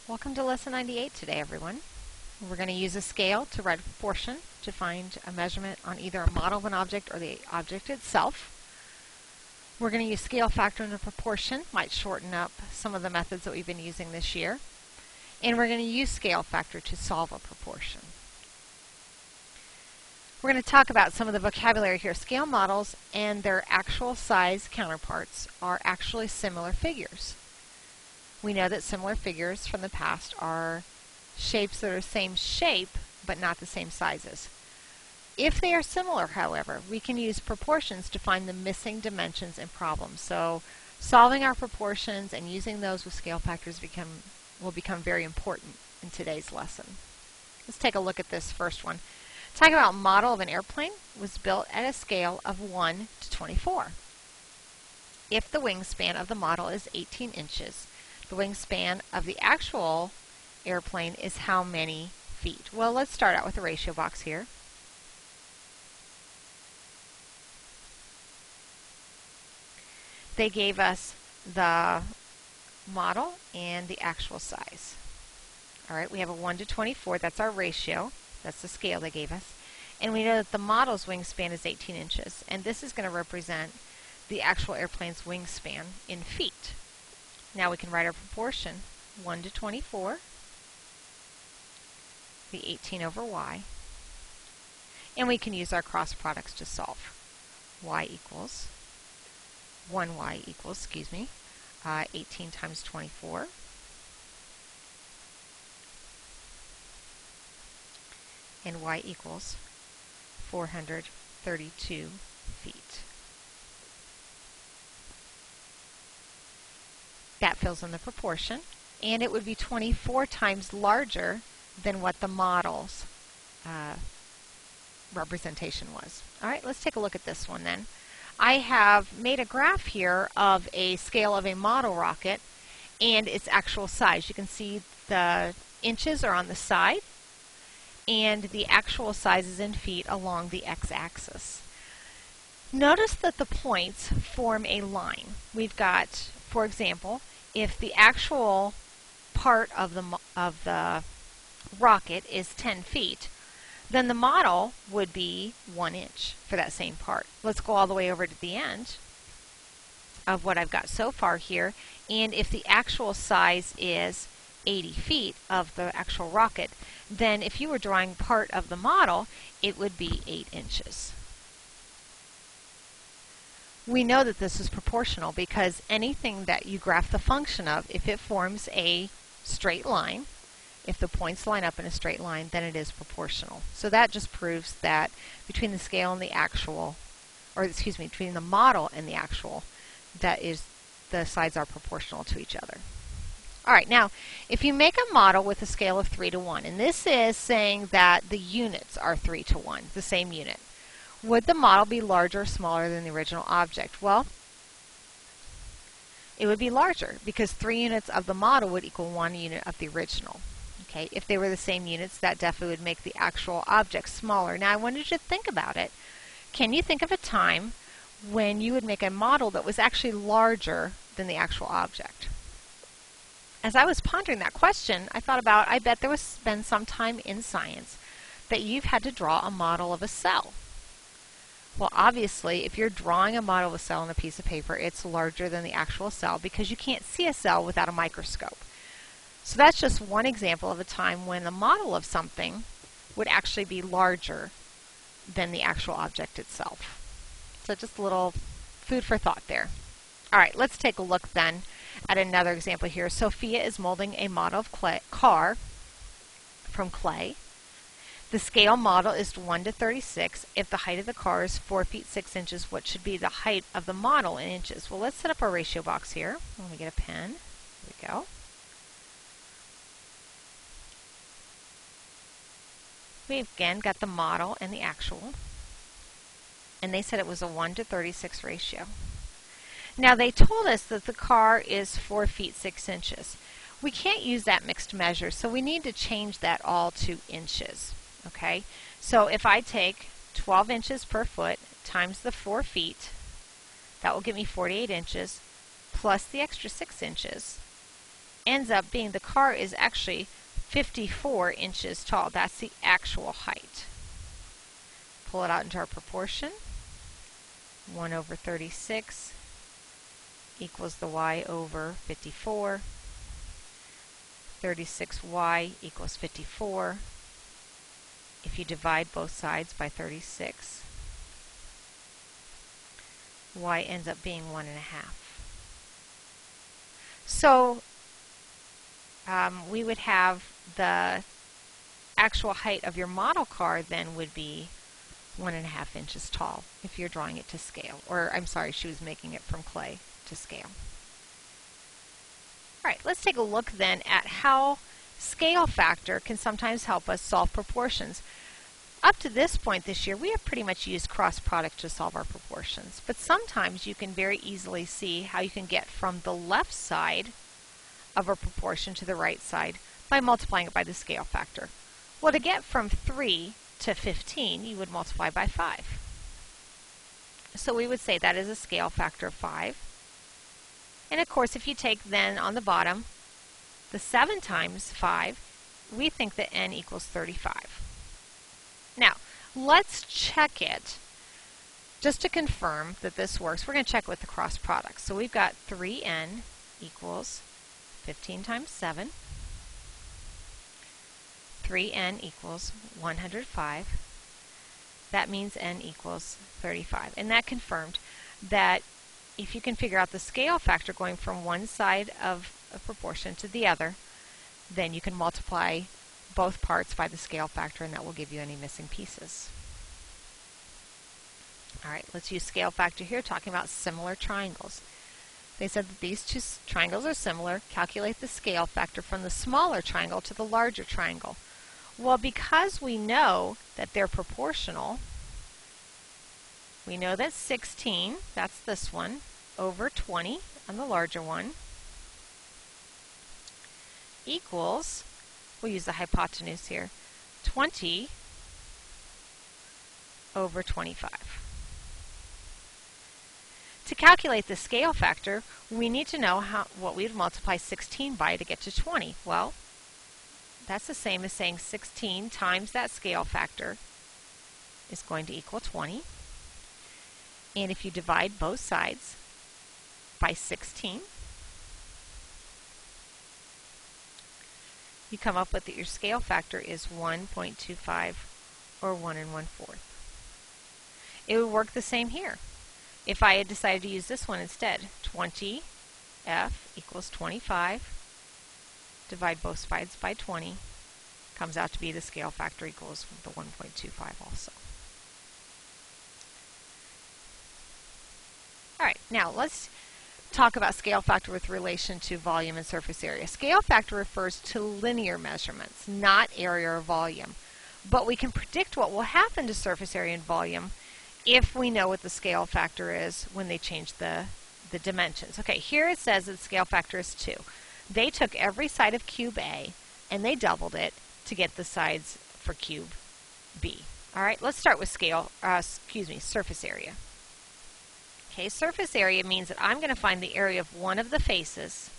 Welcome to Lesson 98 today, everyone. We're going to use a scale to write a proportion to find a measurement on either a model of an object or the object itself. We're going to use scale factor in a proportion, might shorten up some of the methods that we've been using this year. And we're going to use scale factor to solve a proportion. We're going to talk about some of the vocabulary here. Scale models and their actual size counterparts are actually similar figures. We know that similar figures from the past are shapes that are the same shape but not the same sizes. If they are similar, however, we can use proportions to find the missing dimensions in problems. So solving our proportions and using those with scale factors will become very important in today's lesson. Let's take a look at this first one. Talking about model of an airplane was built at a scale of 1 to 24. If the wingspan of the model is 18 inches, the wingspan of the actual airplane is how many feet? Well, let's start out with a ratio box here. They gave us the model and the actual size. All right, we have a 1 to 24. That's our ratio. That's the scale they gave us. And we know that the model's wingspan is 18 inches. And this is going to represent the actual airplane's wingspan in feet. Now we can write our proportion, 1 to 24, the 18 over y, and we can use our cross products to solve. Y equals, 1y equals, 18 times 24, and y equals 432 feet. That fills in the proportion, and it would be 24 times larger than what the model's representation was. All right, let's take a look at this one then. I have made a graph here of a scale of a model rocket and its actual size. You can see the inches are on the side, and the actual size is in feet along the x-axis. Notice that the points form a line. We've got, for example, if the actual part of the rocket is 10 feet, then the model would be 1 inch for that same part. Let's go all the way over to the end of what I've got so far here, and if the actual size is 80 feet of the actual rocket, then if you were drawing part of the model, it would be 8 inches. We know that this is proportional because anything that you graph the function of, if it forms a straight line, if the points line up in a straight line, then it is proportional. So that just proves that between the scale and the actual, between the model and the actual, that is, the sides are proportional to each other. All right, now, if you make a model with a scale of 3 to 1, and this is saying that the units are 3 to 1, the same unit, would the model be larger or smaller than the original object? Well, it would be larger because 3 units of the model would equal 1 unit of the original. Okay, if they were the same units, that definitely would make the actual object smaller. Now, I wanted you to think about it. Can you think of a time when you would make a model that was actually larger than the actual object? As I was pondering that question, I thought about, I bet there was been some time in science that you've had to draw a model of a cell. Well, obviously, if you're drawing a model of a cell on a piece of paper, it's larger than the actual cell because you can't see a cell without a microscope. So that's just one example of a time when the model of something would actually be larger than the actual object itself. So just a little food for thought there. All right, let's take a look then at another example here. Sophia is molding a model of car from clay. The scale model is 1 to 36. If the height of the car is 4 feet 6 inches, what should be the height of the model in inches? Well, let's set up our ratio box here. Let me get a pen. Here we go. We've again got the model and the actual. And they said it was a 1 to 36 ratio. Now, they told us that the car is 4 feet 6 inches. We can't use that mixed measure, so we need to change that all to inches. Okay, so if I take 12 inches per foot times the 4 feet, that will give me 48 inches plus the extra 6 inches, ends up being the car is actually 54 inches tall. That's the actual height. Pull it out into our proportion. 1 over 36 equals the y over 54. 36y equals 54. If you divide both sides by 36, y ends up being 1.5. So we would have the actual height of your model car then would be 1.5 inches tall if you're drawing it to scale. Or I'm sorry, she was making it from clay to scale. Alright, let's take a look then at how scale factor can sometimes help us solve proportions. Up to this point this year, we have pretty much used cross product to solve our proportions. But sometimes you can very easily see how you can get from the left side of a proportion to the right side by multiplying it by the scale factor. Well, to get from 3 to 15, you would multiply by 5. So we would say that is a scale factor of 5. And of course, if you take then on the bottom the 7 times 5, we think that n equals 35. Now, let's check it just to confirm that this works. We're going to check it with the cross product. So we've got 3n equals 15 times 7. 3n equals 105. That means n equals 35. And that confirmed that if you can figure out the scale factor going from one side of a proportion to the other, then you can multiply both parts by the scale factor, and that will give you any missing pieces. Alright, let's use scale factor here, talking about similar triangles. They said that these two triangles are similar. Calculate the scale factor from the smaller triangle to the larger triangle. Well, because we know that they're proportional, we know that 16, that's this one, over 20 on the larger one, equals, we'll use the hypotenuse here, 20 over 25. To calculate the scale factor, we need to know what we would multiply 16 by to get to 20. Well, that's the same as saying 16 times that scale factor is going to equal 20. And if you divide both sides by 16, you come up with that your scale factor is 1.25 or 1 1/4. It would work the same here. If I had decided to use this one instead, 20f equals 25, divide both sides by 20, comes out to be the scale factor equals the 1.25 also. Alright, now let's talk about scale factor with relation to volume and surface area. Scale factor refers to linear measurements, not area or volume. But we can predict what will happen to surface area and volume if we know what the scale factor is when they change the dimensions. Okay, here it says that the scale factor is 2. They took every side of cube A and they doubled it to get the sides for cube B. Alright, let's start with surface area. Okay, surface area means that I'm going to find the area of one of the faces,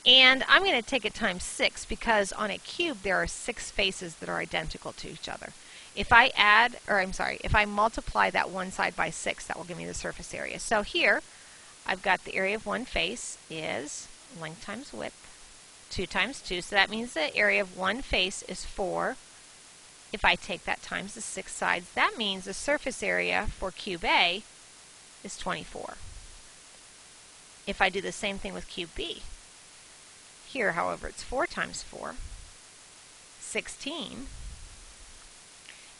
and I'm going to take it times 6 because on a cube there are 6 faces that are identical to each other. If I multiply that one side by 6, that will give me the surface area. So here, I've got the area of one face is length times width, 2 times 2, so that means the area of one face is 4. If I take that times the 6 sides, that means the surface area for cube A is 24. If I do the same thing with cube B, here, however, it's 4 times 4, 16,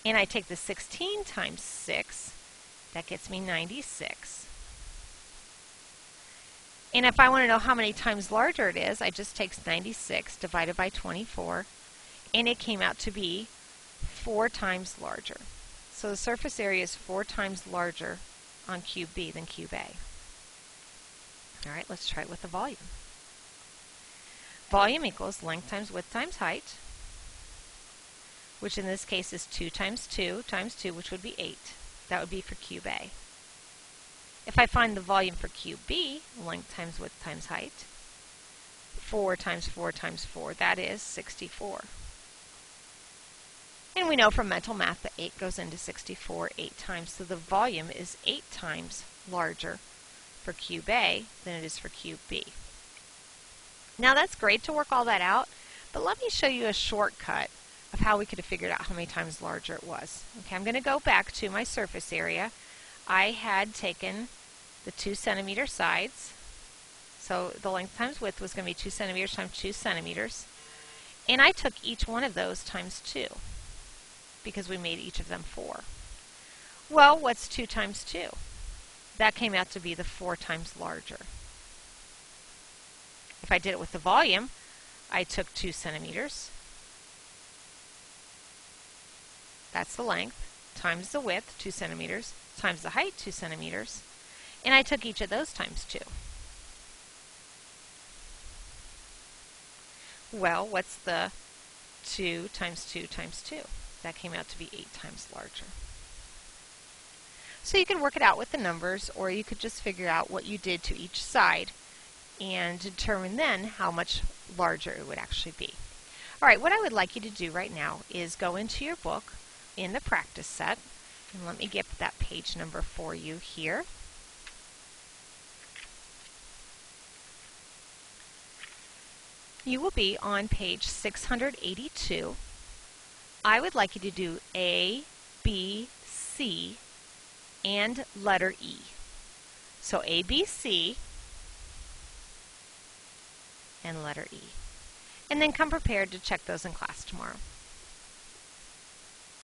and I take the 16 times 6, that gets me 96. And if I want to know how many times larger it is, I just take 96 divided by 24, and it came out to be 4 times larger. So the surface area is 4 times larger on cube B than cube A. Alright, let's try it with the volume. Volume equals length times width times height, which in this case is 2 times 2 times 2, which would be 8. That would be for cube A. If I find the volume for cube B, length times width times height, 4 times 4 times 4. That is 64. And we know from mental math that 8 goes into 64 8 times, so the volume is 8 times larger for cube A than it is for cube B. Now that's great to work all that out, but let me show you a shortcut of how we could have figured out how many times larger it was. Okay, I'm going to go back to my surface area. I had taken the 2 centimeter sides, so the length times width was going to be 2 centimeters times 2 centimeters, and I took each one of those times 2 because we made each of them 4. Well, what's 2 times 2? That came out to be the 4 times larger. If I did it with the volume, I took 2 centimeters, that's the length, times the width, 2 centimeters, times the height, 2 centimeters, and I took each of those times 2. Well, what's the 2 times 2 times 2? That came out to be 8 times larger. So you can work it out with the numbers, or you could just figure out what you did to each side and determine then how much larger it would actually be. All right, what I would like you to do right now is go into your book in the practice set, and let me get that page number for you here. You will be on page 682. I would like you to do A, B, C, and letter E. So A, B, C, and letter E. And then come prepared to check those in class tomorrow.